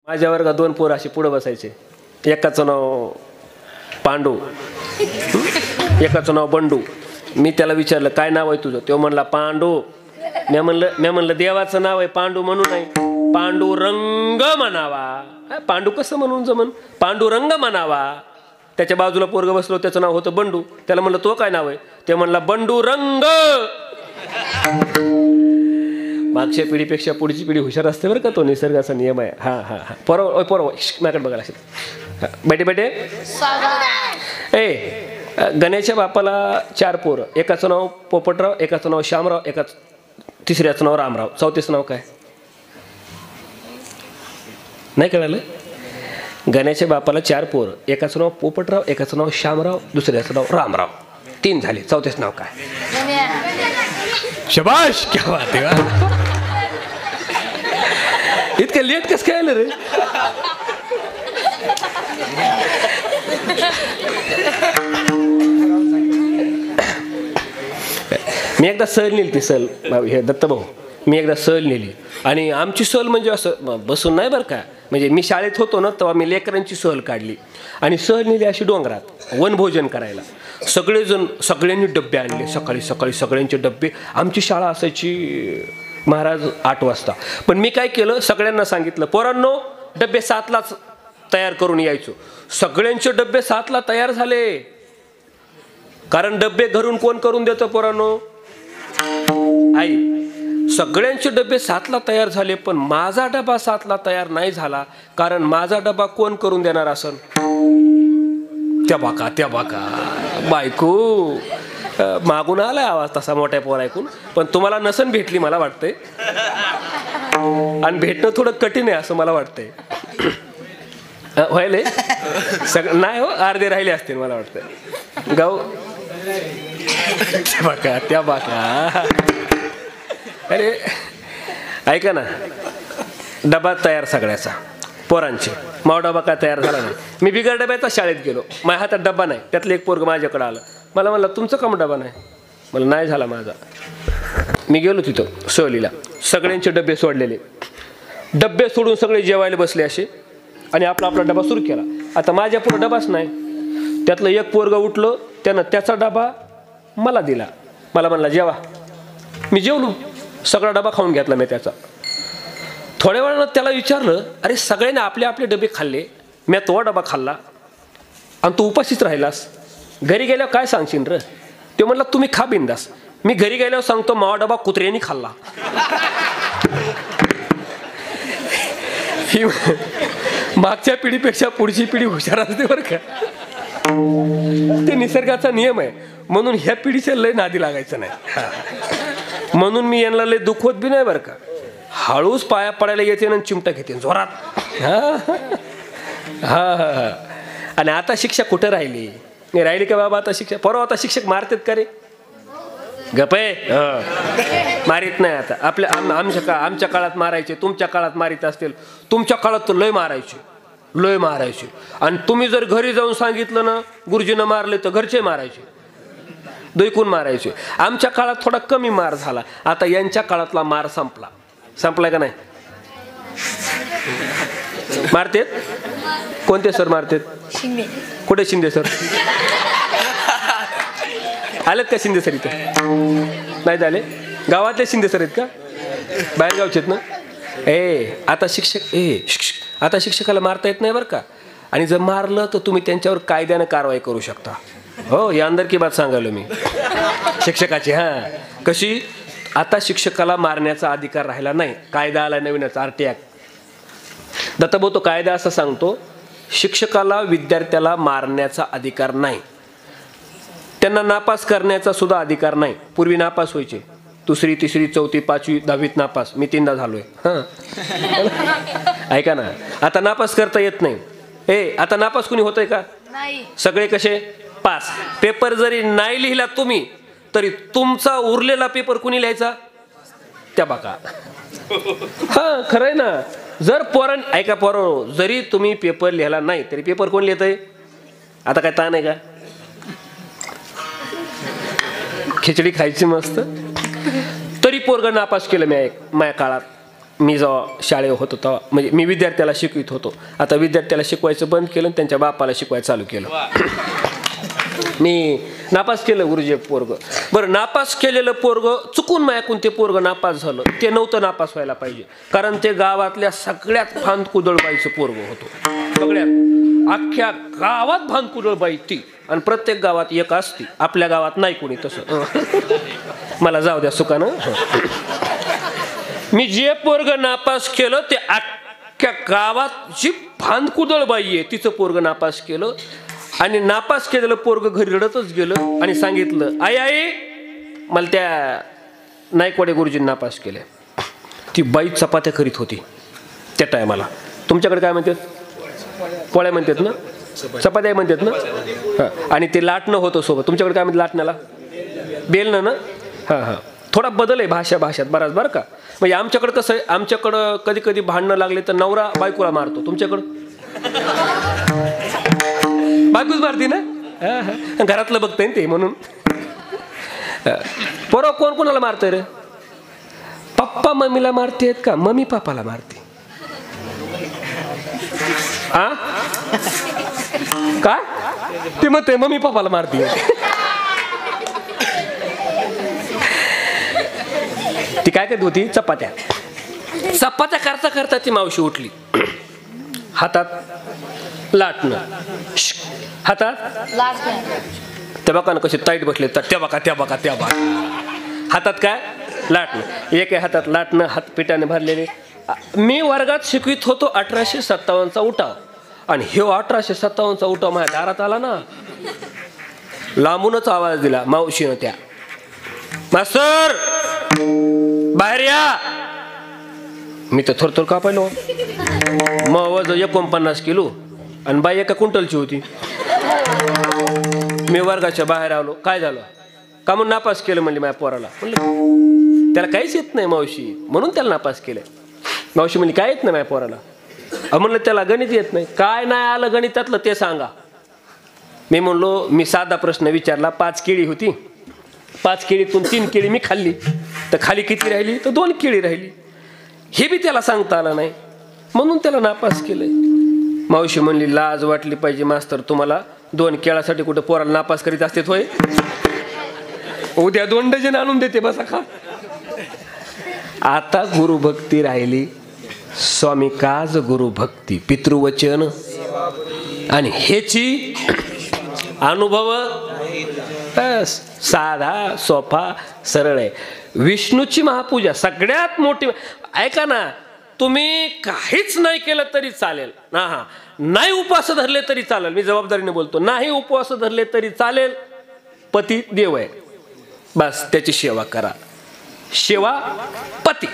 माझ्या वर्गात दोन पोरं असे पुढे बसायचे. एकाचं नाव पांडू, एकाचं नाव बंडू. मी त्याला विचारलं काय नाव आहे तुझं? तो म्हणला पांडू. मी म्हणलं देवाचं नाव आहे पांडू म्हणून नाही, पांडुरंग म्हणावा. पांडू कसं म्हणून जमन, पांडुरंग म्हणावा. त्याच्या बाजूला पोरग बसलो, त्याचं नाव होतं बंडू. त्याला म्हणलं तो काय नाव आहे? ते म्हणला बंडुरंग. मागच्या पिढीपेक्षा पुढची पिढी हुशार असते बरं का, तो निसर्गाचा नियम आहे. हा हा हा पोरव माझ्याकडे बघायला असेल. बेटे बेटे ए, गण्याच्या बापाला 4 पोरं. एकाचं नाव पोपटराव, एकाचं नाव श्यामराव, तिसऱ्याचं नाव रामराव. चौथीचं नाव काय नाही कळालं? गण्याच्या बापाला 4 पोरं. एकाचं नाव पोपटराव, एकाचं नाव श्यामराव, दुसऱ्याचं नाव रामराव. 3 झाले. चौथीचं नाव काय? शबाश, क्या बात आहे. इतकं लेट कसं काय आलं रे? मी एकदा सहल नेली, ती सहल हे दत्तभाऊ, मी एकदा सहल नेली. आणि आमची सहल म्हणजे असं बसून नाही बरं का, म्हणजे मी शाळेत होतो ना तेव्हा मी लेकरांची सहल काढली. आणि सहल नेली अशी डोंगरात वनभोजन करायला. सगळेजण सगळ्यांनी डब्बे आणले. सकाळी सकाळी सगळ्यांचे डब्बे. आमची शाळा असायची महाराज 8 वाजता. पण मी काय केलं, सगळ्यांना सांगितलं पोरांनो डब्बे 7लाच तयार करून यायचो. सगळ्यांचे डब्बे 7ला तयार झाले. कारण डब्बे घरून कोण करून देतं पोरांनो? आई. सगळ्यांचे डबे 7ला तयार झाले, पण माझा डबा 7ला तयार नाही झाला. कारण माझा डबा कोण करून देणार असन? त्या बाका बायको. मागून आलाय आवाज तसा मोठ्या पोर ऐकून, पण तुम्हाला नसन भेटली मला वाटतंय. आणि भेटणं थोडं कठीण आहे असं मला वाटतंय. व्हायले नाही हो, अर्धे राहिले असतील मला वाटतंय. गाव त्या बाका. अरे ऐका ना, डबा तयार सगळ्याचा पोरांचे. माव डबा काय तयार झाला नाही. मी बिगर डब्याचा शाळेत गेलो. माझ्या हातात डबा नाही. त्यातलं एक पोरग माझ्याकडे आलं. मला म्हणलं तुमचं काम डबा नाही? मला नाही झाला माझा. मी गेलो तिथं सहलीला. सगळ्यांचे डबे सोडलेले. डबे सोडून सगळे जेवायला बसले असे. आणि आपला डबा सुरू केला. आता माझ्या पुढे डबाच नाही. त्यातलं एक पोरग उठलं, त्यानं त्याचा डबा मला दिला. मला म्हणला जेवा. मी जेवलो. सगळा डबा खाऊन घेतला मी त्याचा. थोड्या वेळानं त्याला विचारलं, अरे सगळ्यांनी आपले आपले डबे खाल्ले, मी तो डबा खाल्ला आणि तू उपाशीच राहिलास. घरी गेल्यावर काय सांगशील र? ते म्हणला तुम्ही खा बिंदास. मी घरी गेल्यावर सांगतो मावा डबा कुत्र्यांनी खाल्ला. मागच्या पिढीपेक्षा पुढची पिढी हुशार असते बरं का. ते निसर्गाचा नियम आहे. म्हणून ह्या पिढीच्या लय नादी लागायचं नाही. म्हणून मी यांना लय दुखवत बी नाही बरं का. हळूच पाया पडायला येते आणि चिमटा घेते जोरात. हा. आणि आता शिक्षा कुठे राहिली? राहिली का बाबा आता शिक्षा? परवा आता शिक्षक मारतात का रे? गपे मारित नाही आता. आमच्या काळात मारायचे, तुमच्या काळात मारित असतील. तुमच्या काळात तर लय मारायचे. आणि तुम्ही जर घरी जाऊन सांगितलं ना गुरुजीनं मारले तर घरचे मारायचे, दैकून मारायचे. आमच्या काळात थोडा कमी मार झाला. आता यांच्या काळातला मार संपलाय का नाही? मारतेत कोणते सर मारतेत? कुठे शिंदे सर आलेत का? शिंदे सर इथं नाही झाले. गावातले शिंदे सर आहेत का? बाहेर गावचे आहेत ना? आता शिक्षकाला मारता येत नाही बरं का. आणि जर मारलं तर तुम्ही त्यांच्यावर कायद्यानं कारवाई करू शकता. हो, या अंदर की बात सांगायलो मी शिक्षकाची. कशी? आता शिक्षकाला मारण्याचा अधिकार राहिला नाही. कायदा आला नवीनच, RT ॲक्ट. दत्तभाऊ तो कायदा असं सांगतो, शिक्षकाला विद्यार्थ्याला मारण्याचा अधिकार नाही. त्यांना नापास करण्याचा सुद्धा अधिकार नाही. पूर्वी नापास व्हायचे. 2री, 3री, 4थी, 5वी, 10वीत नापास. मी 3दा झालोय. ऐका ना, आता नापास करता येत नाही. आता नापास कुणी होतंय का? सगळे कसे पास. पेपर जरी नाही लिहिला तुम्ही तरी तुमचा उरलेला पेपर कुणी लिहायचा? त्या बाका. खरंय ना. जर ऐका पोरांनो, जरी तुम्ही पेपर लिहिला नाही तरी पेपर कोण लिहितंय? आता काय ताण आहे का? खिचडी खायची मस्त. तरी पोरग नापास केलं मी माझ्या काळात. मी जेव्हा शाळेत होतो तेव्हा म्हणजे मी विद्यार्थ्याला शिकवित होतो. आता विद्यार्थ्याला शिकवायचं बंद केलं आणि त्यांच्या बापाला शिकवायचं चालू केलं. मी नापास केलं गुरुजी पोरग. बरं, नापास केलेलं पोरग चुकून मायाकून ते पोरग नापास झालं. ते नव्हतं नापास व्हायला पाहिजे, कारण ते गावातल्या सगळ्यात भानकुदळबाईचं पोरग होतं. सगळ्यात अख्ख्या गावात भानकुदळबाई ती, आणि प्रत्येक गावात एक असती. आपल्या गावात नाही कोणी तसं. मला जाऊ द्या सुखानं. मी जे पोरग नापास केलं ते अख्ख्या गावात जी भानकुदळबाई आहे तिचं पोरग नापास केलं. आणि नापास केलेलं पोरग घरी रडतच गेलं आणि सांगितलं, आई आई मला त्या नायकवाडे गुरुजींनी नापास केलं. ती बाई चपात्या करीत होती त्या टायमाला. तुमच्याकडे काय म्हणतात? पोळ्या म्हणतात ना, चपात्या म्हणतात ना. हां, आणि ते लाटणं होतं सोबत. तुमच्याकडे काय म्हणतात लाटण्याला? बेलणं ना. हां हां, थोडा बदल आहे भाषात बराच बरं का. म्हणजे आमच्याकडं कसं आहे, आमच्याकडं कधी कधी भांडणं लागले तर नवरा बायकोला मारतो. तुमच्याकडं बायकोच मारते ना. घरातलं बघतंय ना ते, म्हणून. पोरं कोण कोणाला मारतंय रे? पप्पा मम्मीला मारतेत का मम्मी पापाला मारते? आ काय ते म्हणते मम्मी पप्पाला मारते. ती काय करत होती? चपात्या करता करता ती मावशी उठली. हातात लाटणं, हातात त्या बघा ना कसे टाईट बसले. त्या बघा हातात काय? लाटणं. एक हातात लाटणं, हात पिठाने भरलेले. मी वर्गात शिकवित होतो 1857चा उठाव, आणि हे 1857चा उठाव माझ्या दारात आला ना. लांबूनच आवाज दिला मावशीनं त्या, मास्तर बाहेर या. मी तर थोर कापायलो. मग वजन 49 किलो आणि बाई एका क्विंटलची होती. मी वर्गाच्या बाहेर आलो. काय झालं? का म्हणून नापास केलं म्हणली माझ्या पोराला. म्हणलं त्याला काहीच येत नाही मावशी, म्हणून त्याला नापास केलं. मावशी म्हणली काय येत नाही माझ्या पोराला? म्हणलं त्याला गणित येत नाही. काय नाही आलं गणितातलं ते सांगा. मी म्हणलो मी साधा प्रश्न विचारला. 5 केळी होती, 5 केळीतून 3 केळी मी खाल्ली, तर खाली किती राहिली? तर 2 केळी राहिली. हे बी त्याला सांगता आलं नाही, म्हणून त्याला नापास केलंय. मावशी म्हणली लाज वाटली पाहिजे मास्तर तुम्हाला. 2 केळासाठी कुठं पोराला नापास करीत असते होय? उद्या 2 डझन आणून देते बसा खा. आता गुरुभक्ती राहिली. स्वामी काज गुरुभक्ती, पितृवचन, आणि ह्याची अनुभव साधा सोपा सरळ आहे. विष्णूची महापूजा सगळ्यात मोठी. ऐका ना, तुम्ही काहीच नाही केलं तरी चालेल. नाही उपवास धरले तरी चालेल. मी जबाबदारीने बोलतो. नाही उपवास धरले तरी चालेल. पती देव आहे, बस त्याची सेवा करा. सेवा पती.